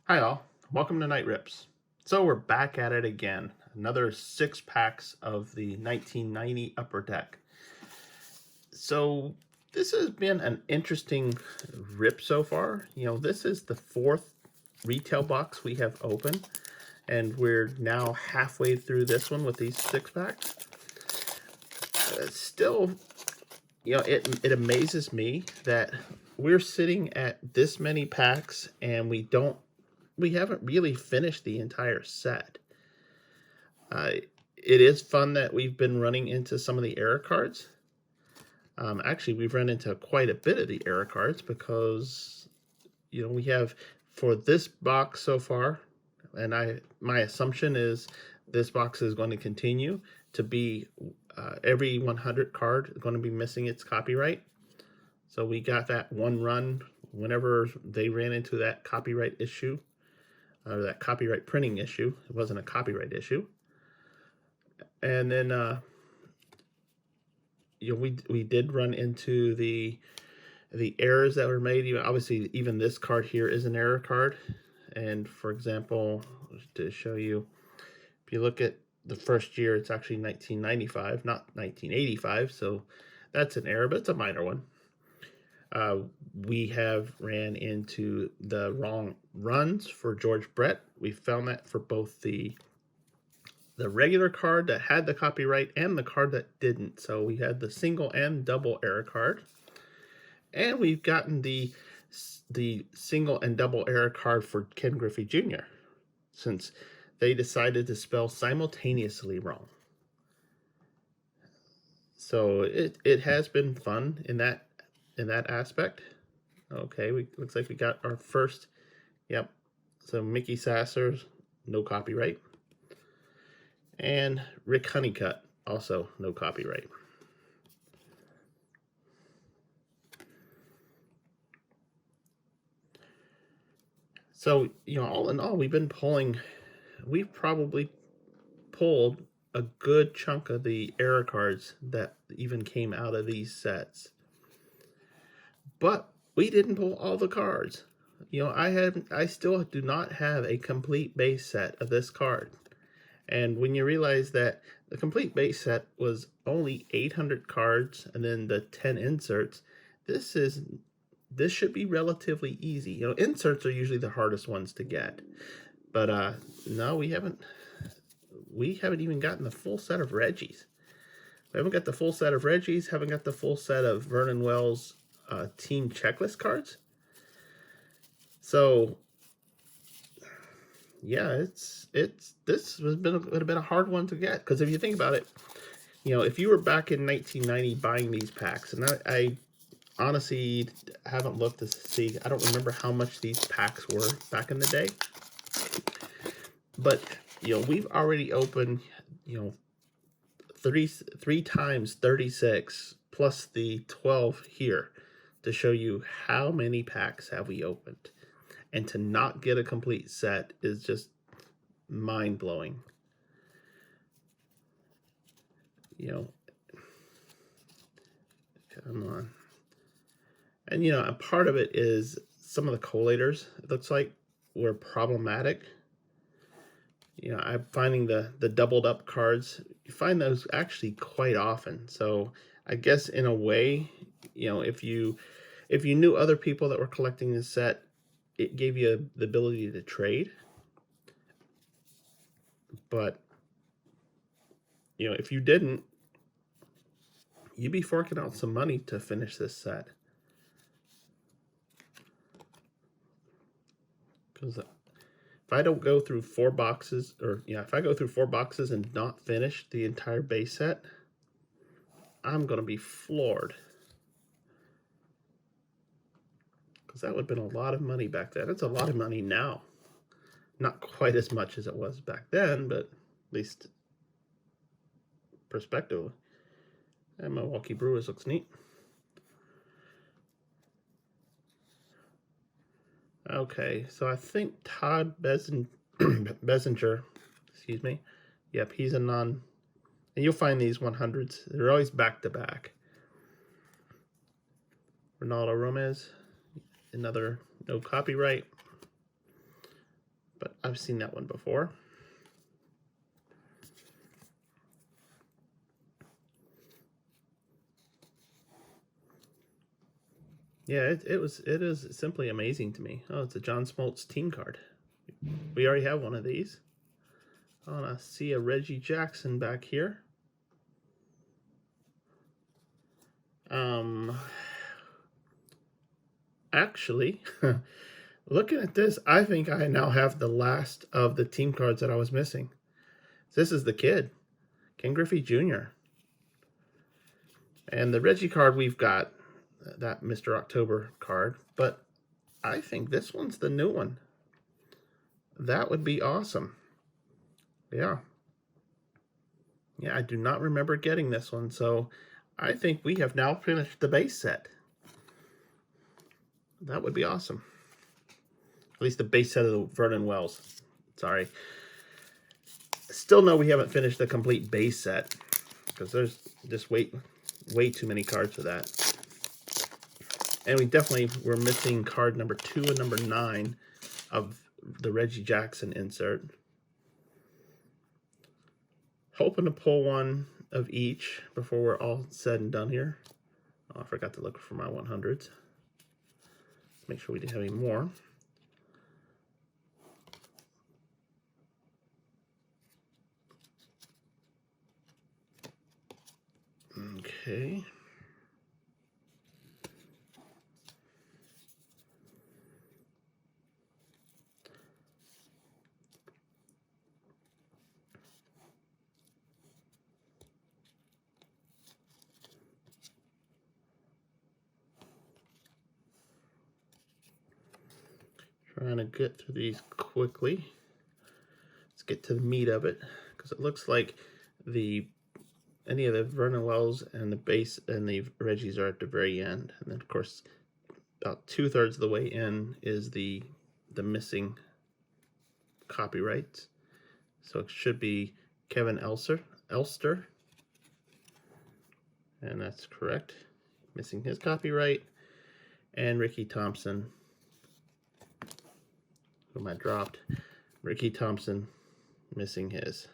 Hi all, welcome to Night Rips. So we're back at it again. Another 6 packs of the 1990 Upper Deck. So this has been an interesting rip so far. This is the 4th retail box we have open, and we're now halfway through this one with these 6 packs. Still, it amazes me that we're sitting at this many packs and we haven't really finished the entire set. It is fun that we've been running into some of the error cards. Actually, we've run into quite a bit of the error cards because, we have for this box so far, and my assumption is this box is going to continue to be every 100 card is going to be missing its copyright. So we got that one run whenever they ran into that copyright issue, or that copyright printing issue. It wasn't a copyright issue. And then we did run into the errors that were made. Obviously, even this card here is an error card. And for example, to show you, if you look at the first year, it's actually 1995, not 1985. So that's an error, but it's a minor one. We have ran into the wrong runs for George Brett. We found that for both the regular card that had the copyright and the card that didn't. So we had the single and double error card. And we've gotten the single and double error card for Ken Griffey Jr. since they decided to spell simultaneously wrong. So it has been fun in that aspect. Okay, looks like we got our first. Yep. So Mickey Sasser's no copyright. And Rick Honeycutt, also no copyright. So, all in all, we've probably pulled a good chunk of the error cards that even came out of these sets. But we didn't pull all the cards. I still do not have a complete base set of this card. And when you realize that the complete base set was only 800 cards and then the 10 inserts, this should be relatively easy. Inserts are usually the hardest ones to get. But no, we haven't even gotten the full set of Reggies. We haven't got the full set of Reggies, haven't got the full set of Vernon Wells team checklist cards. So yeah, this has been a hard one to get, because if you think about it, if you were back in 1990 buying these packs, and I honestly haven't looked to see, I don't remember how much these packs were back in the day, but we've already opened three times 36 plus the 12 here to show you how many packs have we opened. And to not get a complete set is just mind-blowing. Come on. And, a part of it is some of the collators, it looks like, were problematic. I'm finding the doubled up cards, you find those actually quite often. So I guess in a way, if you knew other people that were collecting this set, it gave you the ability to trade. But if you didn't, you'd be forking out some money to finish this set. Because if I don't go through 4 boxes, if I go through 4 boxes and not finish the entire base set, I'm going to be floored. Because that would have been a lot of money back then. It's a lot of money now. Not quite as much as it was back then, but at least perspective. And Milwaukee Brewers looks neat. Okay, so I think Todd Bessinger, excuse me. Yep, he's a non. And you'll find these 100s. They're always back to back. Ronaldo Romez, another no copyright. but I've seen that one before. Yeah, it is simply amazing to me. Oh, it's a John Smoltz team card. We already have one of these. Oh, and I see a Reggie Jackson back here. Actually, looking at this, I think I now have the last of the team cards that I was missing. This is the kid, Ken Griffey Jr. And the Reggie card we've got, that Mr. October card, but I think this one's the new one. That would be awesome. Yeah. Yeah, I do not remember getting this one, so I think we have now finished the base set. That would be awesome. At least the base set of the Vernon Wells. Sorry. Still know we haven't finished the complete base set, because there's just way too many cards for that. And we definitely were missing card number 2 and number 9 of the Reggie Jackson insert. Hoping to pull one of each before we're all said and done here. Oh, I forgot to look for my 100s. Make sure we didn't have any more. Okay. Trying to get through these quickly. Let's get to the meat of it, because it looks like any of the Vernon Wells and the base and the Reggies are at the very end, and then of course about 2/3 of the way in is the missing copyrights. So it should be Kevin Elster, and that's correct. Missing his copyright, and Ricky Thompson. Whom I dropped. Ricky Thompson missing his.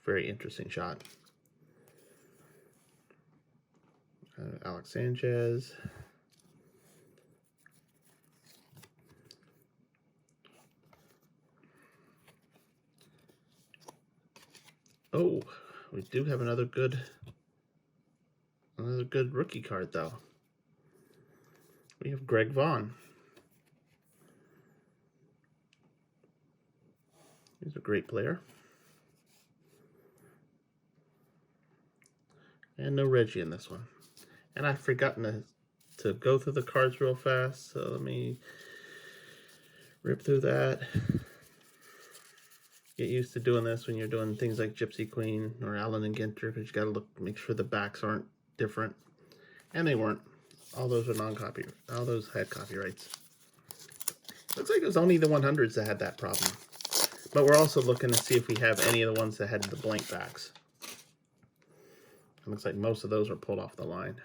Very interesting shot. Alex Sanchez. Oh, we do have another good rookie card though. We have Greg Vaughn. He's a great player. And no Reggie in this one. And I've forgotten to go through the cards real fast, so let me rip through that. Get used to doing this when you're doing things like Gypsy Queen or Allen and Ginter, because you got to make sure the backs aren't different. And they weren't. All those are non-copy. All those had copyrights. Looks like it was only the 100s that had that problem. But we're also looking to see if we have any of the ones that had the blank backs. It looks like most of those were pulled off the line.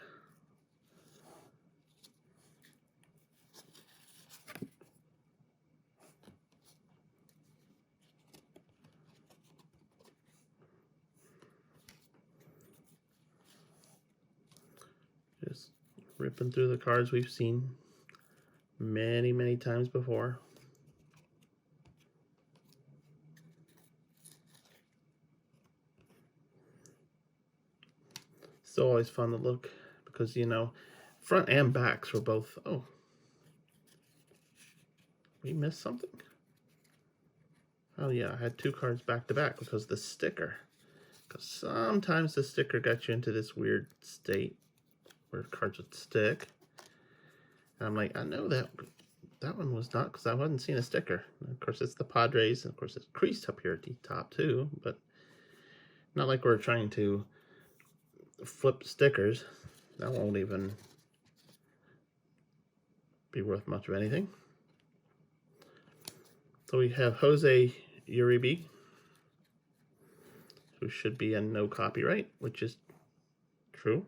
Just ripping through the cards we've seen many, many times before. Still always fun to look because, you know, front and backs were both, oh, we missed something? Oh yeah, I had 2 cards back to back because the sticker. Because sometimes the sticker got you into this weird state where cards would stick. And I'm like, I know that one was not, because I wasn't seeing a sticker. And of course, it's the Padres, and of course, it's creased up here at the top too, but not like we're trying to flip stickers. That won't even be worth much of anything. So we have Jose Uribe, who should be in no copyright, which is true.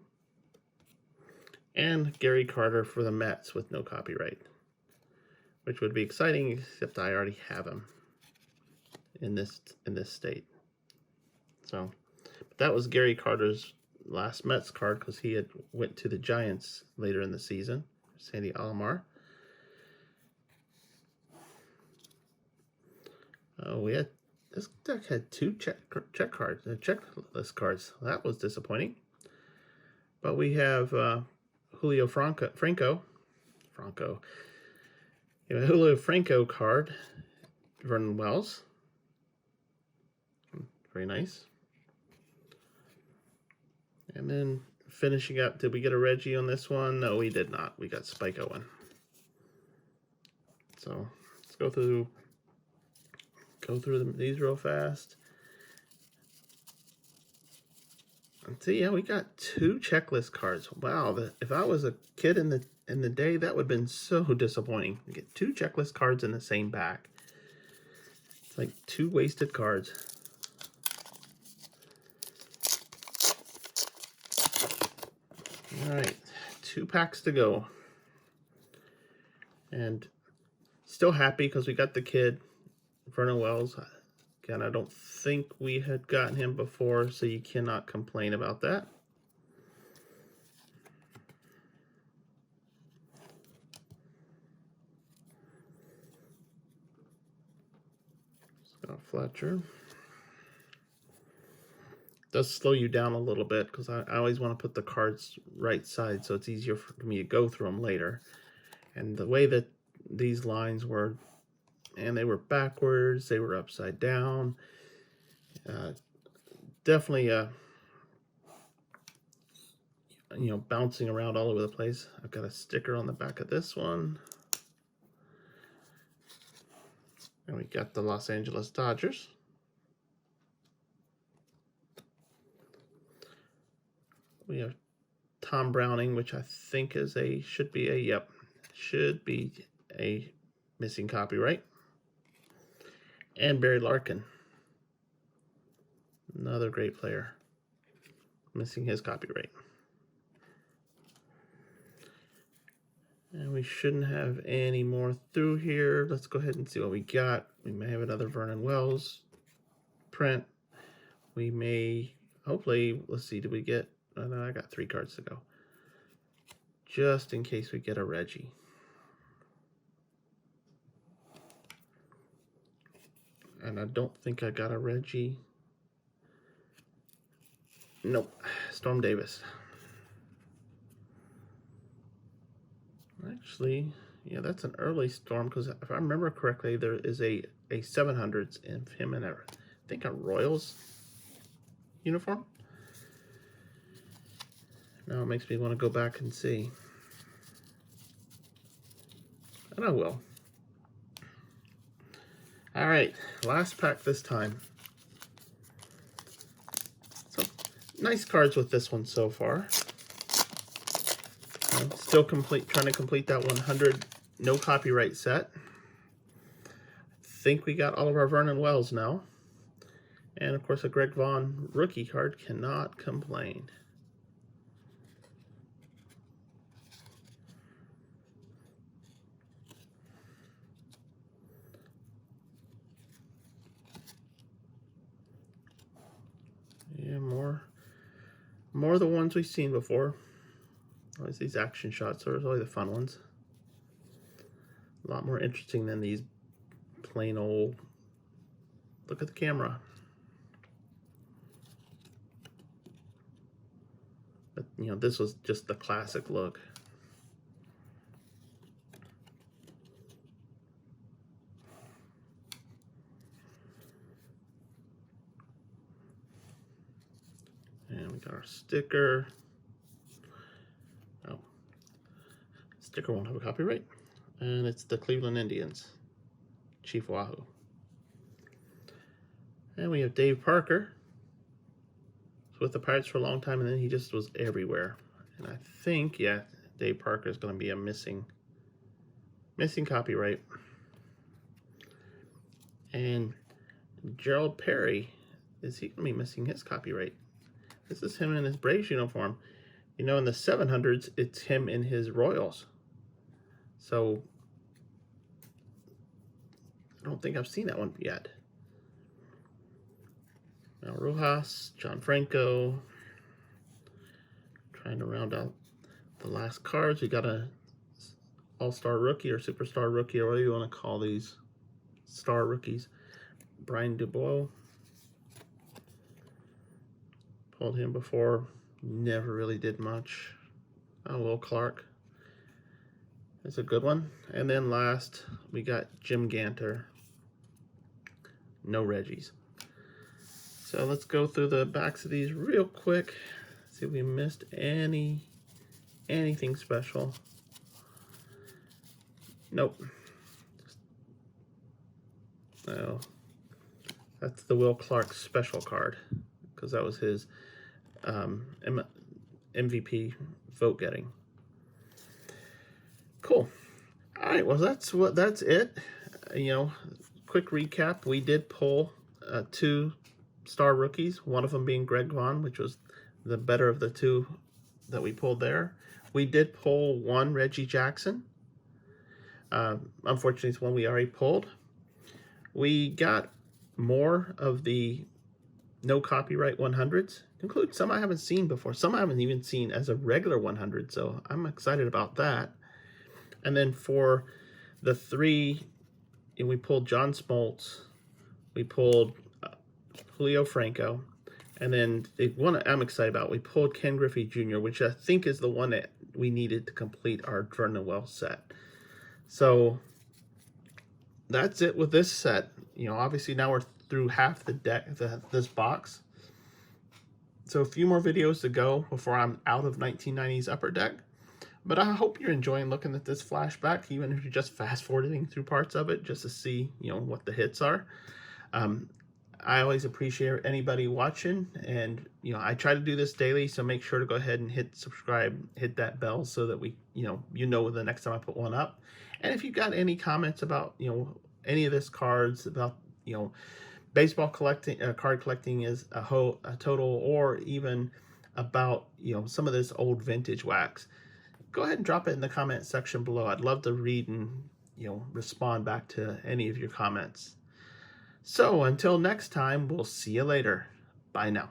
And Gary Carter for the Mets with no copyright, which would be exciting, except I already have him in this state. So, but that was Gary Carter's last Mets card because he had went to the Giants later in the season. Sandy Alomar. Oh, this deck had two checklist cards. That was disappointing. But we have Julio Franco. Julio Franco card. Vernon Wells. Very nice. And then finishing up, did we get a Reggie on this one? No, we did not. We got Spike Owen. So let's go through these real fast. And see, yeah, we got two checklist cards. Wow, if I was a kid in the day, that would have been so disappointing. You get two checklist cards in the same pack. It's like two wasted cards. All right, 2 packs to go. And still happy because we got the kid, Vernon Wells. Again, I don't think we had gotten him before, so you cannot complain about that. Scott Fletcher. Does slow you down a little bit because I always want to put the cards right side so it's easier for me to go through them later. And the way that these lines were, and they were backwards, they were upside down. Definitely, bouncing around all over the place. I've got a sticker on the back of this one. And we got the Los Angeles Dodgers. We have Tom Browning, which I think should be a missing copyright. And Barry Larkin, another great player, missing his copyright. And we shouldn't have any more through here. Let's go ahead and see what we got. We may have another Vernon Wells print. We may, hopefully, let's see, did we get, oh no, I got 3 cards to go. Just in case we get a Reggie. And I don't think I got a Reggie. Nope, Storm Davis. Actually, yeah, that's an early Storm because if I remember correctly, there is a 700s in him and I think a Royals uniform. Now it makes me want to go back and see. And I will. All right, last pack this time. So nice cards with this one so far. Still trying to complete that 100 no copyright set. I think we got all of our Vernon Wells now. And of course a Greg Vaughn rookie card, cannot complain. Yeah, more of the ones we've seen before. Always these action shots are always the fun ones. A lot more interesting than these plain old, look at the camera. But this was just the classic look. And we got our sticker. Oh, sticker won't have a copyright. And it's the Cleveland Indians, Chief Wahoo. And we have Dave Parker. Was with the Pirates for a long time, and then he just was everywhere. And I think, yeah, Dave Parker is going to be a missing copyright. And Gerald Perry, is he going to be missing his copyright? This is him in his Braves uniform. In the 700s, it's him in his Royals. So I don't think I've seen that one yet. Now Rojas, John Franco. Trying to round out the last cards. We got a all-star rookie or superstar rookie, or whatever you want to call these star rookies. Brian Dubois. Pulled him before. Never really did much. Oh, Will Clark. That's a good one. And then last, we got Jim Ganter. No Reggies. So let's go through the backs of these real quick. See if we missed anything special. Nope. No. That's the Will Clark special card, because that was his MVP vote getting. Cool. All right, well that's it. You know, quick recap. We did pull 2 star rookies, one of them being Greg Vaughn, which was the better of the 2 that we pulled there. We did pull 1 Reggie Jackson. Unfortunately, it's one we already pulled. We got more of the no copyright 100s, include some I haven't seen before. Some I haven't even seen as a regular 100, so I'm excited about that. And then for the 3, we pulled John Smoltz, we pulled Julio Franco, and then the one I'm excited about, we pulled Ken Griffey Jr., which I think is the one that we needed to complete our Vernon Wells set. So that's it with this set. You know, obviously now we're through half the deck, this box. So a few more videos to go before I'm out of 1990s Upper Deck. But I hope you're enjoying looking at this flashback, even if you're just fast forwarding through parts of it, just to see, you know, what the hits are. I always appreciate anybody watching, and you know, I try to do this daily, so make sure to go ahead and hit subscribe, hit that bell, so that we, you know the next time I put one up. And if you've got any comments about, you know, any of this cards, about, you know, baseball collecting, card collecting is a total, or even about, you know, some of this old vintage wax, go ahead and drop it in the comment section below. I'd love to read and, you know, respond back to any of your comments. So until next time, we'll see you later. Bye now.